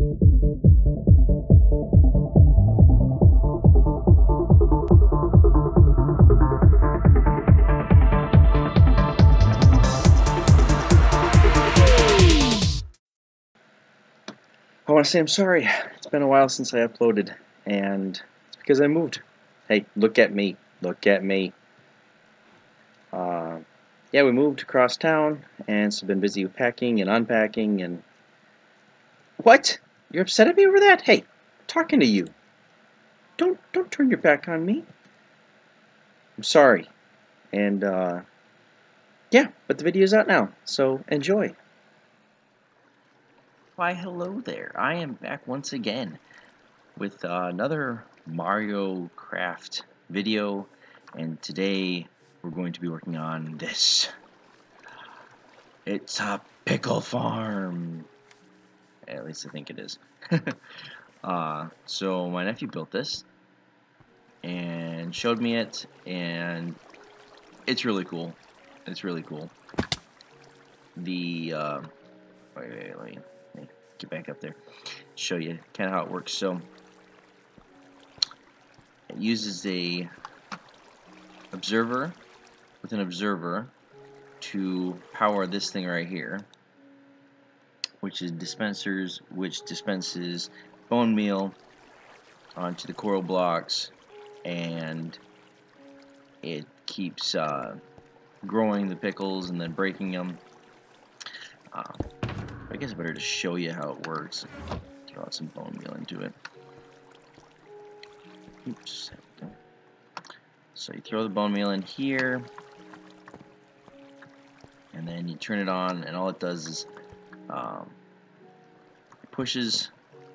I want to say I'm sorry. It's been a while since I uploaded, and it's because I moved. Hey, look at me. Look at me. Yeah, we moved across town, and so I've been busy with packing and unpacking, and... What? You're upset at me over that? Hey, I'm talking to you. Don't turn your back on me. I'm sorry. And, yeah, but the video's out now, so enjoy. Why, hello there. I am back once again with another Mariocraft video, and today we're going to be working on this. It's a pickle farm. At least I think it is. So my nephew built this and showed me it, and it's really cool. It's really cool. The wait, let me get back up there. Show you kind of how it works. So it uses a observer with an observer to power this thing right here, which is dispensers, which dispenses bone meal onto the coral blocks, and it keeps growing the pickles and then breaking them. I guess I better just show you how it works. Throw out some bone meal into it. Oops. So you throw the bone meal in here, and then you turn it on, and all it does is pushes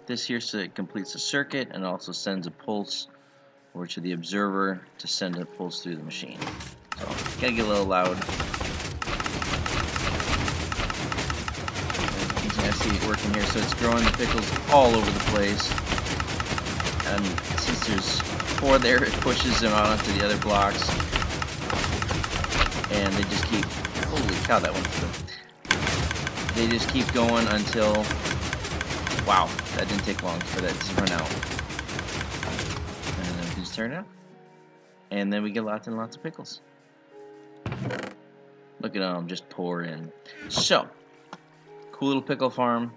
this here so it completes the circuit, and also sends a pulse over to the observer to send a pulse through the machine. So it's gotta get a little loud. You can see it working here, so it's growing the pickles all over the place. And since there's 4 there, it pushes them out onto the other blocks, and they just keep. Holy cow, that one flew. They just keep going until. Wow, that didn't take long for that to run out. And then we just turn it out. And then we get lots and lots of pickles. Look at them just pour in. So, cool little pickle farm.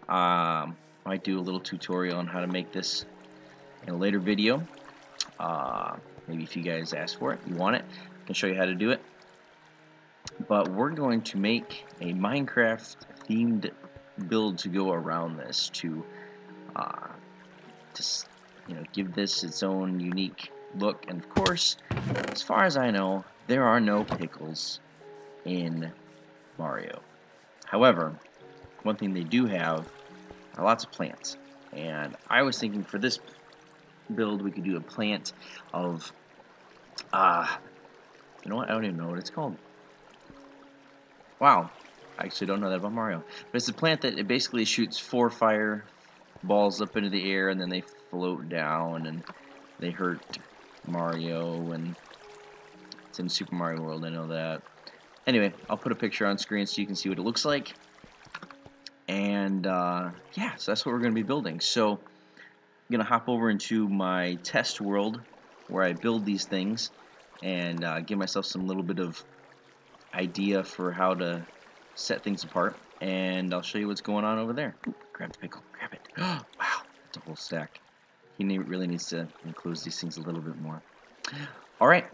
Might do a little tutorial on how to make this in a later video. Maybe if you guys ask for it, you want it, I can show you how to do it. But we're going to make a Minecraft themed build to go around this to give this its own unique look. And of course, as far as I know, there are no pickles in Mario. However, one thing they do have are lots of plants, and I was thinking for this build we could do a plant of you know what, I don't even know what it's called. Wow, I actually don't know that about Mario. But it's a plant that it basically shoots 4 fire balls up into the air, and then they float down, and they hurt Mario, and it's in Super Mario World, I know that. Anyway, I'll put a picture on screen so you can see what it looks like. And, yeah, so that's what we're going to be building. So, I'm going to hop over into my test world where I build these things, and give myself some little bit of idea for how to set things apart, and I'll show you what's going on over there. Ooh, grab the pickle, grab it. Wow, that's a whole stack. He really needs to enclose these things a little bit more. Alright,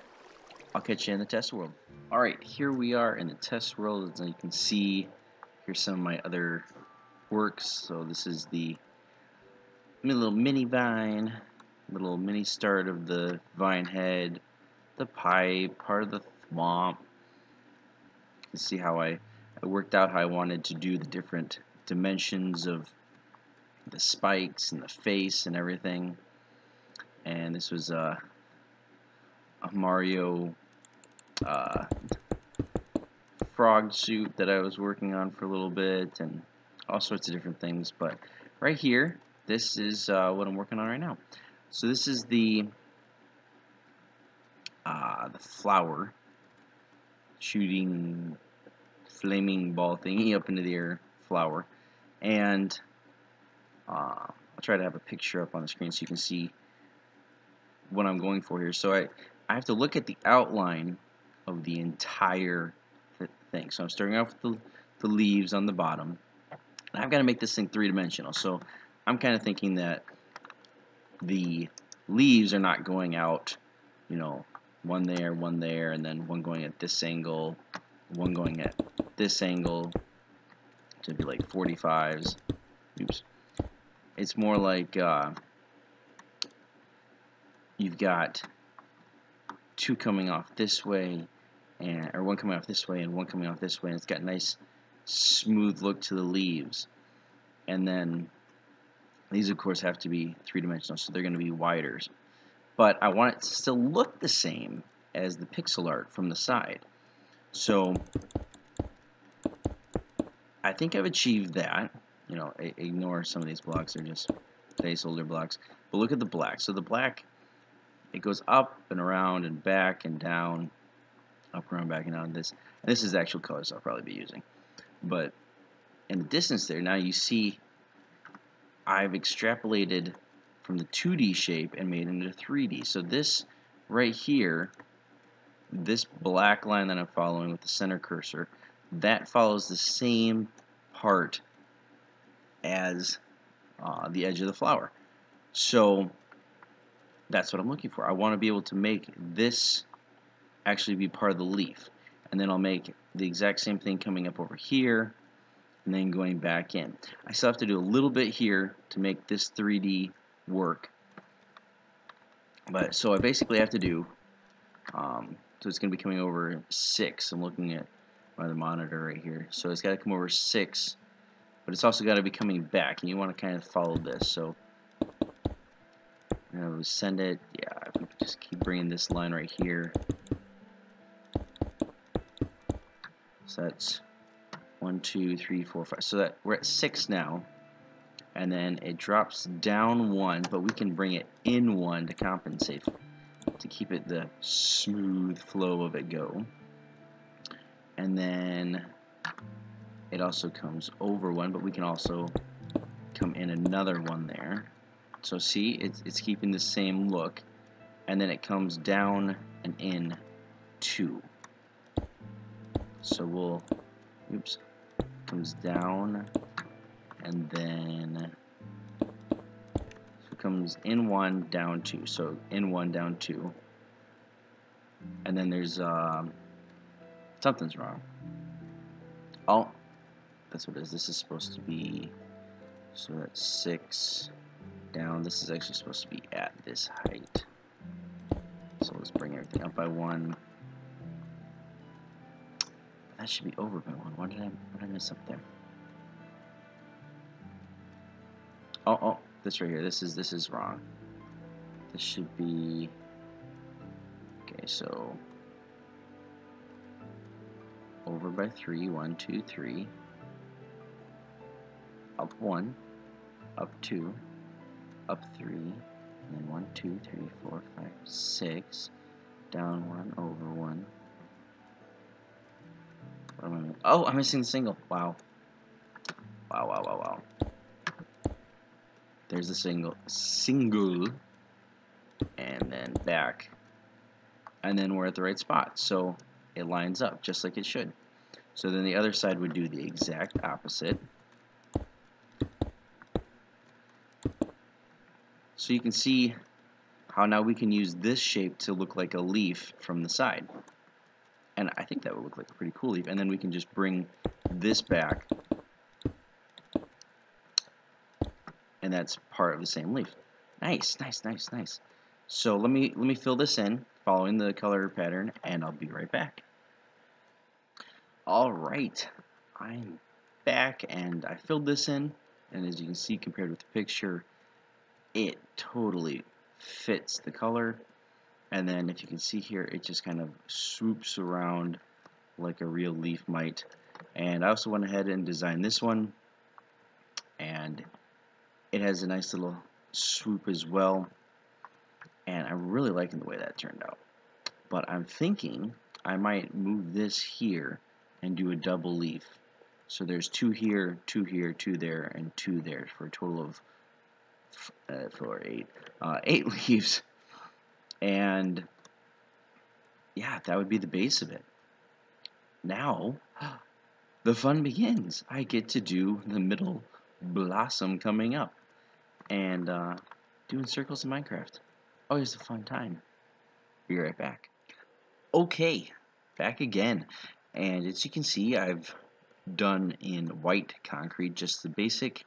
I'll catch you in the test world. Alright, here we are in the test world. As you can see, here's some of my other works. So this is the little mini vine, little mini start of the vine head, the pipe, part of the swamp. You see how I worked out how I wanted to do the different dimensions of the spikes and the face and everything. And this was a Mario frog suit that I was working on for a little bit, and all sorts of different things. But right here, this is what I'm working on right now. So this is the flower shooting flaming ball thingy up into the air flower, and I'll try to have a picture up on the screen so you can see what I'm going for here. So I have to look at the outline of the entire thing. So I'm starting off with the leaves on the bottom. And I've got to make this thing three-dimensional. So I'm kind of thinking that the leaves are not going out, you know, one there, and then one going at this angle, one going at this angle. So it'd be like 45s. Oops. It's more like you've got two coming off this way, or one coming off this way and one coming off this way, and it's got a nice smooth look to the leaves. And then these of course have to be three-dimensional, so they're going to be wider. But I want it to still look the same as the pixel art from the side. So I think I've achieved that. You know, ignore some of these blocks, they're just placeholder blocks. But look at the black. So the black, it goes up and around and back and down, up, around, back, and down. This is the actual colors I'll probably be using. But in the distance there, now you see I've extrapolated from the 2D shape and made it into 3D. So this right here, this black line that I'm following with the center cursor, that follows the same part as the edge of the flower. So that's what I'm looking for. I want to be able to make this actually be part of the leaf. And then I'll make the exact same thing coming up over here and then going back in. I still have to do a little bit here to make this 3D work. But so I basically have to do, so it's going to be coming over 6. I'm looking at my other monitor right here. So it's got to come over 6, but it's also got to be coming back, and you want to kind of follow this. So we send it, yeah, if we just keep bringing this line right here. So that's 1, 2, 3, 4, 5. So that we're at 6 now, and then it drops down 1, but we can bring it in 1 to compensate, to keep it the smooth flow of it go. And then it also comes over 1, but we can also come in another 1 there. So see, it's keeping the same look, and then it comes down and in 2. So we'll, oops, comes down, and then so it comes in 1, down 2. So in 1, down 2. And then there's something's wrong. Oh, that's what it is. This is supposed to be, so that's 6 down. This is actually supposed to be at this height. So let's bring everything up by 1. That should be over by 1. What did I miss up there? Oh, this right here. This is wrong. This should be, okay, so over by 3. 1, 2, 3. Up 1. Up 2. Up 3. And then 1, 2, 3, 4, 5, 6. Down 1. Over 1. What am I missing? Oh, I'm missing the single. Wow. Wow. There's the single, and then back, and then we're at the right spot. So it lines up just like it should. So then the other side would do the exact opposite. So you can see how now we can use this shape to look like a leaf from the side. And I think that would look like a pretty cool leaf. And then we can just bring this back, and that's part of the same leaf. Nice. So let me fill this in following the color pattern, and I'll be right back. Alright, I'm back, and I filled this in, and as you can see, compared with the picture, it totally fits the color. And then if you can see here, it just kind of swoops around like a real leaf might. And I also went ahead and designed this one, and it has a nice little swoop as well, and I'm really liking the way that turned out. But I'm thinking I might move this here and do a double leaf So there's 2 here, 2 here, 2 there, and 2 there for a total of 8 leaves. And yeah, that would be the base of it. Now, the fun begins. I get to do the middle blossom coming up. And doing circles in Minecraft. Always a fun time. Be right back. Okay, back again. And as you can see, I've done in white concrete just the basic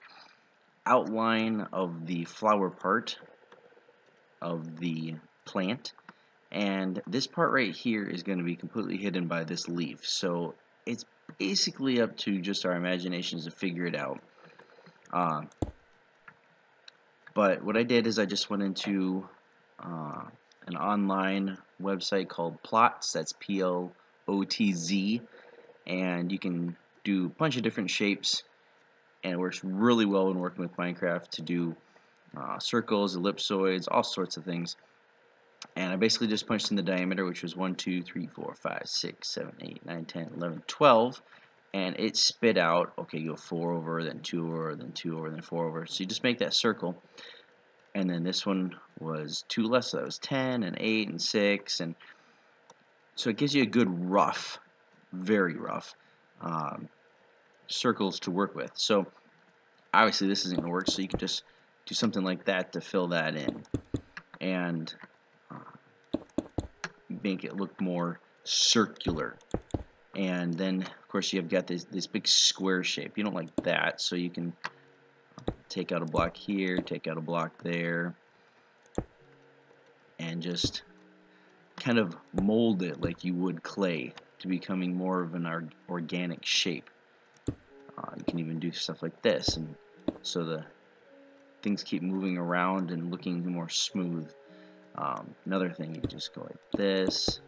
outline of the flower part of the plant. And this part right here is going to be completely hidden by this leaf. So it's basically up to just our imaginations to figure it out. But what I did is I just went into an online website called Plots. That's Plotz, and you can do a bunch of different shapes, and it works really well when working with Minecraft to do circles, ellipsoids, all sorts of things. And I basically just punched in the diameter, which was 1, 2, 3, 4, 5, 6, 7, 8, 9, 10, 11, 12, and it spit out, okay, go 4 over, then 2 over, then 2 over, then 4 over. So you just make that circle. And then this one was 2 less, so that was 10 and 8 and 6, and so it gives you a good rough, very rough circles to work with. So obviously this isn't going to work, so you can just do something like that to fill that in and make it look more circular. And then of course you've got this big square shape. You don't like that, so you can take out a block here, take out a block there, and just kind of mold it like you would clay to becoming more of an organic shape. You can even do stuff like this, and so the things keep moving around and looking more smooth. Another thing, you just go like this,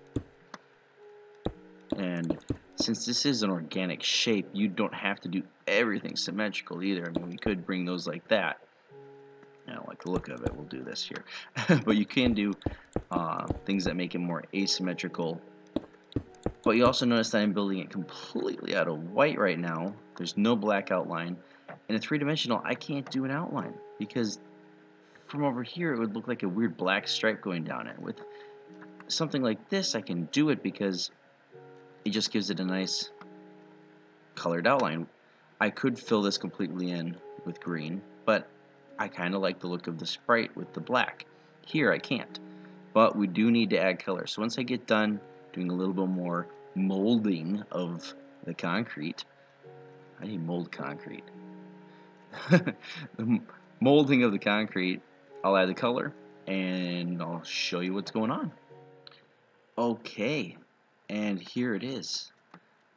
and since this is an organic shape, you don't have to do everything symmetrical either. I mean, we could bring those like that. I don't like the look of it. We'll do this here. But you can do things that make it more asymmetrical. But you also notice that I'm building it completely out of white right now. There's no black outline. In a three-dimensional, I can't do an outline because from over here it would look like a weird black stripe going down it. With something like this, I can do it because it just gives it a nice colored outline. I could fill this completely in with green, but I kind of like the look of the sprite with the black. Here I can't, but we do need to add color. So once I get done doing a little bit more molding of the concrete, I need mold concrete. The molding of the concrete, I'll add the color and I'll show you what's going on. Okay, and here it is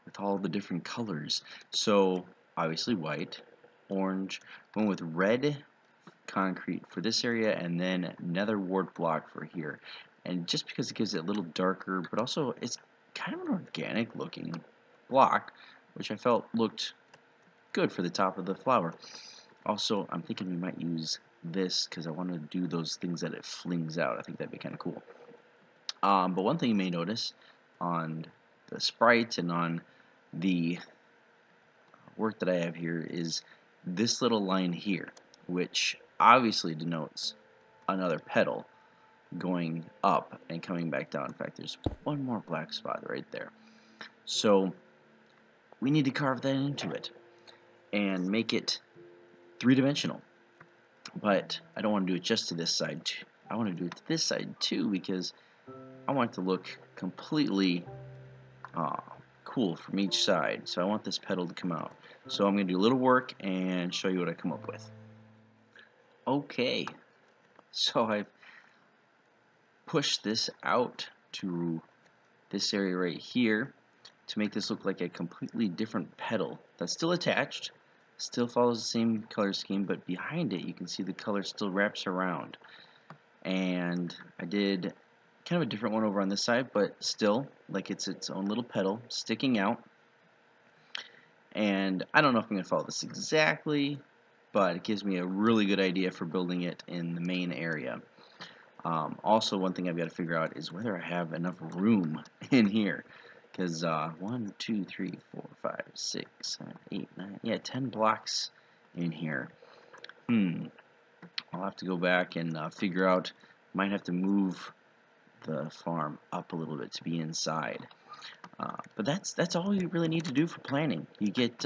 with all the different colors. So obviously white, orange, going with red concrete for this area, and then nether wart block for here. And just because it gives it a little darker, but also it's kind of an organic looking block, which I felt looked good for the top of the flower. Also, I'm thinking we might use this because I want to do those things that it flings out. I think that'd be kind of cool. But one thing you may notice on the sprite and on the work that I have here is this little line here, which obviously denotes another petal going up and coming back down. In fact, there's one more black spot right there. So we need to carve that into it and make it three-dimensional. But I don't want to do it just to this side. I want to do it to this side too because I want it to look completely cool from each side. So I want this petal to come out. So I'm going to do a little work and show you what I come up with. Okay, so I've pushed this out to this area right here to make this look like a completely different petal that's still attached, still follows the same color scheme, but behind it you can see the color still wraps around. And I did kind of a different one over on this side, but still like it's its own little petal sticking out. And I don't know if I'm going to follow this exactly, but it gives me a really good idea for building it in the main area. Also, one thing I've got to figure out is whether I have enough room in here, Because 1, 2, 3, 4, 5, 6, 7, 8, 9, yeah, 10 blocks in here. I'll have to go back and figure out. Might have to move the farm up a little bit to be inside. But that's all you really need to do for planning. You get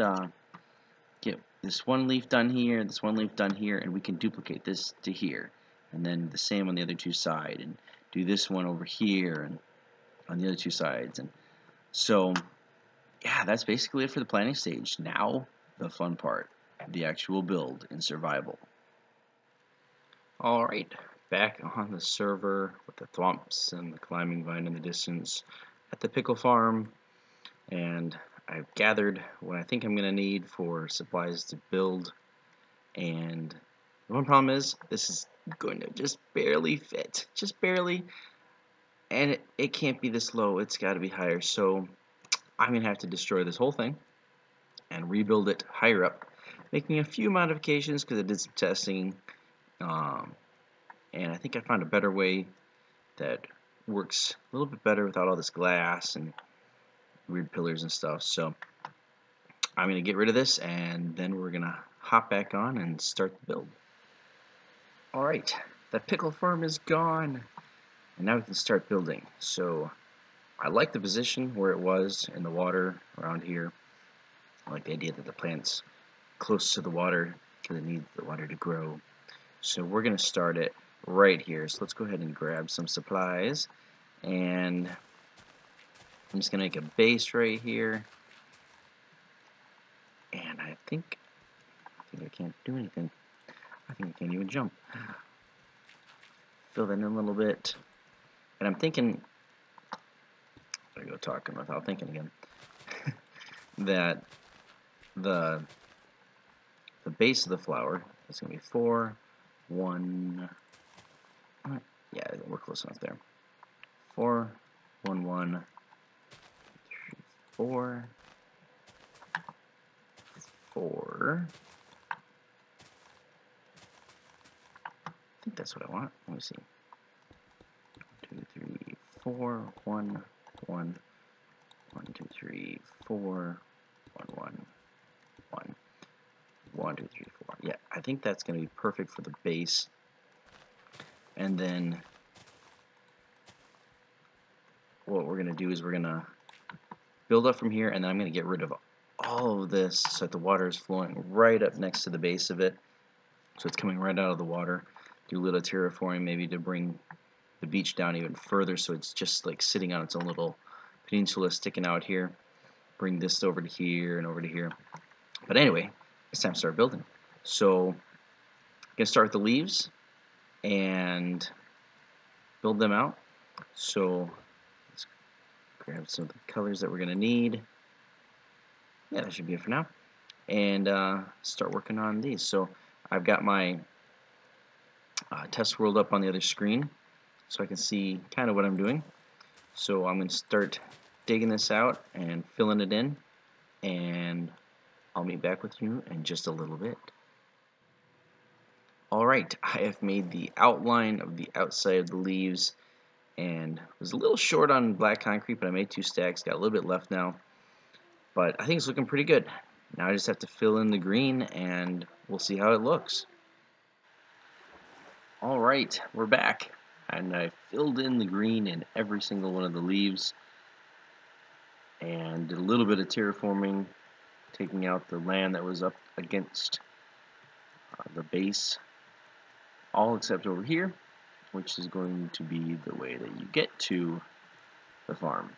this one leaf done here, this one leaf done here, and we can duplicate this to here, and then the same on the other two sides, and do this one over here and on the other two sides. And so yeah, that's basically it for the planning stage. Now the fun part, the actual build in survival. Alright, back on the server with the thwomps and the climbing vine in the distance at the pickle farm, and I've gathered what I think I'm going to need for supplies to build. And the one problem is this is going to just barely fit, just barely, and it can't be this low, it's got to be higher. So I'm going to have to destroy this whole thing and rebuild it higher up, making a few modifications because I did some testing, and I think I found a better way that works a little bit better without all this glass and weird pillars and stuff. So I'm going to get rid of this, and then we're going to hop back on and start the build. Alright, the pickle farm is gone, and now we can start building. So I like the position where it was in the water around here. I like the idea that the plant's close to the water because it needs the water to grow. So we're going to start it right here. So let's go ahead and grab some supplies, and I'm just going to make a base right here. And I think I can't do anything. I think I can't even jump. Fill that in a little bit. And I'm thinking, there I go talking without thinking again, that the base of the flower is going to be 4, 1, yeah, we're close enough there. 4, 1, 1, 3, 4, 4. I think that's what I want. Let me see. 2, 3, 4, 1, 1, 1, 2, 3, 4, 1, 1, 1, 1, 2, 3, 4. Yeah, I think that's going to be perfect for the base. And then what we're going to do is we're going to build up from here, and then I'm going to get rid of all of this so that the water is flowing right up next to the base of it. So it's coming right out of the water. Do a little terraforming maybe to bring the beach down even further, so it's just like sitting on its own little peninsula sticking out here. Bring this over to here and over to here. But anyway, it's time to start building. So I'm going to start with the leaves and build them out. So let's grab some of the colors that we're going to need. Yeah, that should be it for now. And start working on these. So I've got my test world up on the other screen so I can see kind of what I'm doing. So I'm going to start digging this out and filling it in, and I'll meet back with you in just a little bit. Alright, I have made the outline of the outside of the leaves, and was a little short on black concrete, but I made 2 stacks, got a little bit left now, but I think it's looking pretty good. Now I just have to fill in the green, and we'll see how it looks. Alright, we're back, and I filled in the green in every single one of the leaves, and did a little bit of terraforming, taking out the land that was up against the base, all except over here, which is going to be the way that you get to the farm.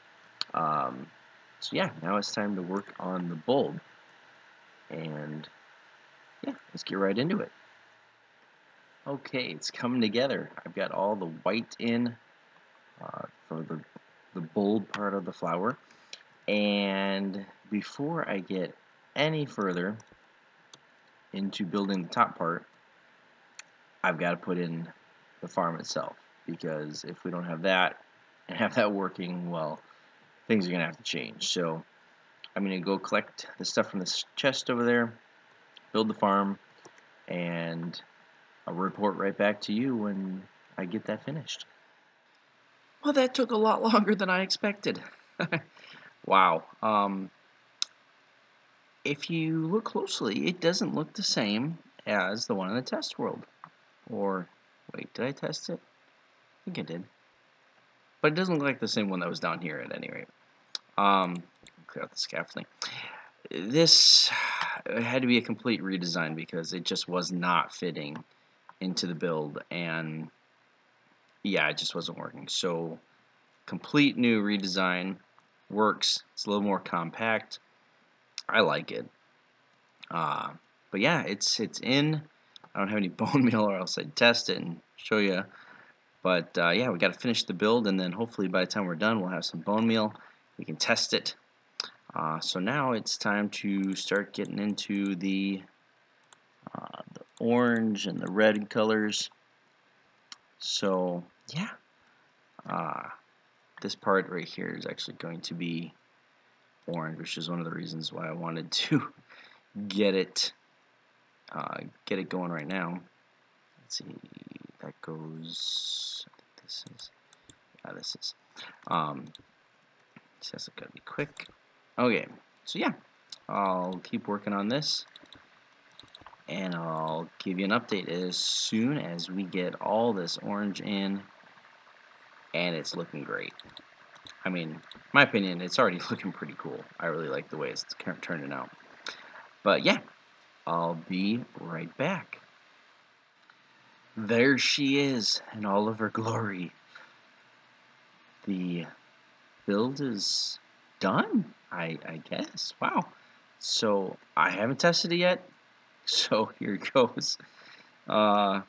So yeah, now it's time to work on the bulb, and yeah, let's get right into it. Okay, it's coming together. I've got all the white in for the bulb part of the flower, and before I get any further into building the top part, I've got to put in the farm itself, because if we don't have that and have that working, well, things are going to have to change. So I'm going to go collect the stuff from this chest over there, build the farm, and I'll report right back to you when I get that finished. Well, that took a lot longer than I expected. wow. If you look closely, it doesn't look the same as the one in the test world. Or, wait, did I test it? I think I did. But it doesn't look like the same one that was down here at any rate. Clear out the scaffolding. This had to be a complete redesign because it just was not fitting into the build, and yeah, it just wasn't working. So complete new redesign. Works. It's a little more compact. I like it. But yeah, it's in. I don't have any bone meal, or else I'd test it and show you. But yeah, we got to finish the build, and then hopefully by the time we're done, we'll have some bone meal. We can test it. So now it's time to start getting into the orange and the red colors. So yeah, this part right here is actually going to be orange, which is one of the reasons why I wanted to get it going right now. Let's see, that goes. I think this is. Yeah, this is. This has got to be quick. Okay, so yeah, I'll keep working on this, and I'll give you an update as soon as we get all this orange in, and it's looking great. I mean, in my opinion, it's already looking pretty cool. I really like the way it's turning out. But yeah, I'll be right back. There she is in all of her glory. The build is done, I guess. Wow. So I haven't tested it yet. So here it goes. I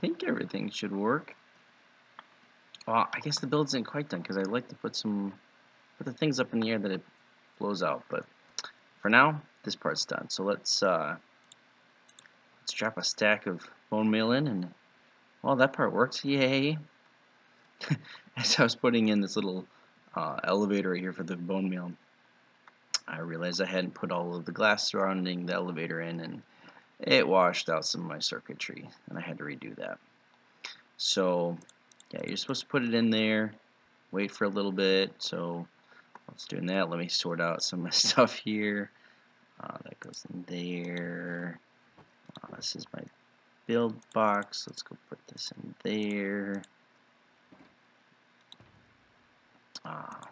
think everything should work. Well, I guess the build isn't quite done because I like to put the things up in the air that it blows out. But for now, this part's done. So let's drop a stack of bone meal in, and well, that part works. Yay! As I was putting in this little elevator right here for the bone meal, I realized I hadn't put all of the glass surrounding the elevator in, and it washed out some of my circuitry, and I had to redo that. So yeah, you're supposed to put it in there, wait for a little bit. So I was doing that. Let me sort out some of my stuff here. That goes in there. This is my build box. Let's go put this in there.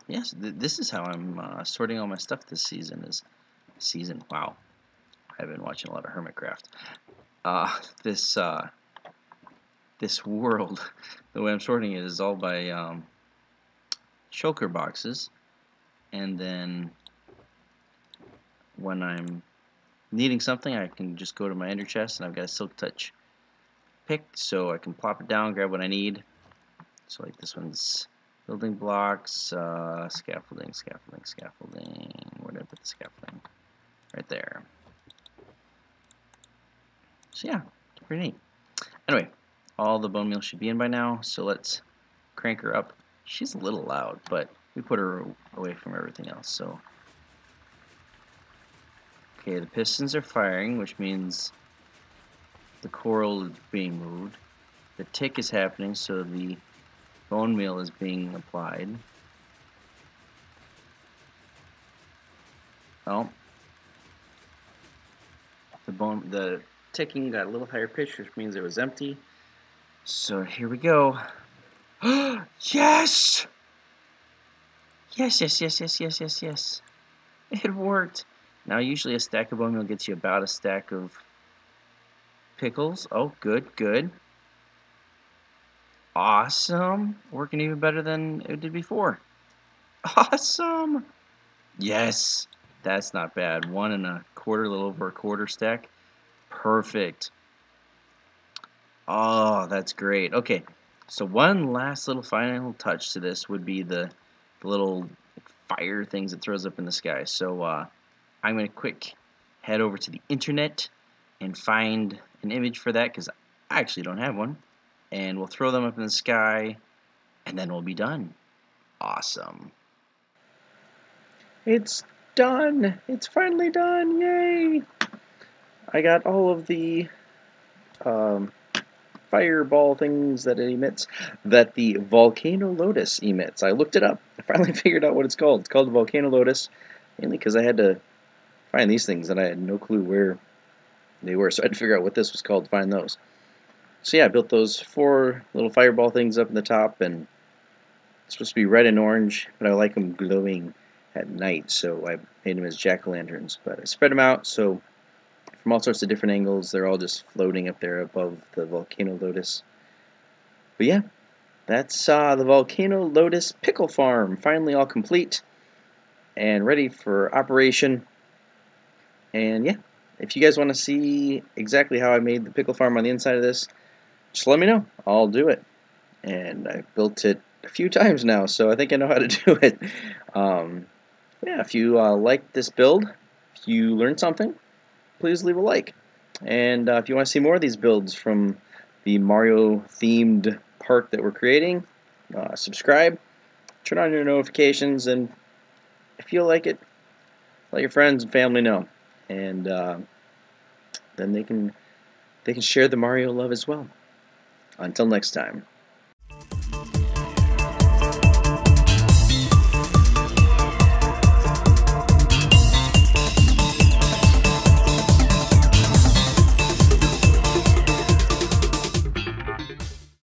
Yes, this is how I'm sorting all my stuff this season. Wow, I've been watching a lot of Hermitcraft. This world, the way I'm sorting it is all by shulker boxes, and then when I'm needing something, I can just go to my ender chest, and I've got a silk touch pick, so I can plop it down, grab what I need. So like this one's building blocks, scaffolding. Where did I put the scaffolding? Right there. So yeah, pretty neat. Anyway, all the bone meal should be in by now, so let's crank her up. She's a little loud, but we put her away from everything else. So okay, the pistons are firing, which means the coral is being moved. The tick is happening, so the bone meal is being applied. Oh, the ticking got a little higher pitch, which means it was empty. So here we go. Yes! Yes. It worked. Now usually a stack of bone meal gets you about a stack of pickles. Oh, good. Awesome. Working even better than it did before. Awesome. Yes. That's not bad. 1 1/4, a little over a quarter stack. Perfect. Oh, that's great. Okay, so one last little final touch to this would be the little fire things it throws up in the sky. So I'm going to quick head over to the internet and find an image for that because I actually don't have one. And we'll throw them up in the sky, and then we'll be done. Awesome. It's done. It's finally done. Yay! I got all of the fireball things that it emits that the Volcano Lotus emits. I looked it up. I finally figured out what it's called. It's called the Volcano Lotus, mainly because I had to find these things and I had no clue where they were, so I had to figure out what this was called to find those. So yeah, I built those 4 little fireball things up in the top, and it's supposed to be red and orange, but I like them glowing at night, so I made them as jack-o'-lanterns. But I spread them out, so from all sorts of different angles, they're all just floating up there above the Volcano Lotus. But yeah, that's the Volcano Lotus Pickle Farm, finally all complete and ready for operation. And yeah, if you guys want to see exactly how I made the pickle farm on the inside of this, just let me know. I'll do it. And I've built it a few times now, so I think I know how to do it. Yeah, if you liked this build, if you learned something, please leave a like. And if you want to see more of these builds from the Mario-themed park that we're creating, subscribe, turn on your notifications, and if you like it, let your friends and family know. And then they can share the Mario love as well. Until next time.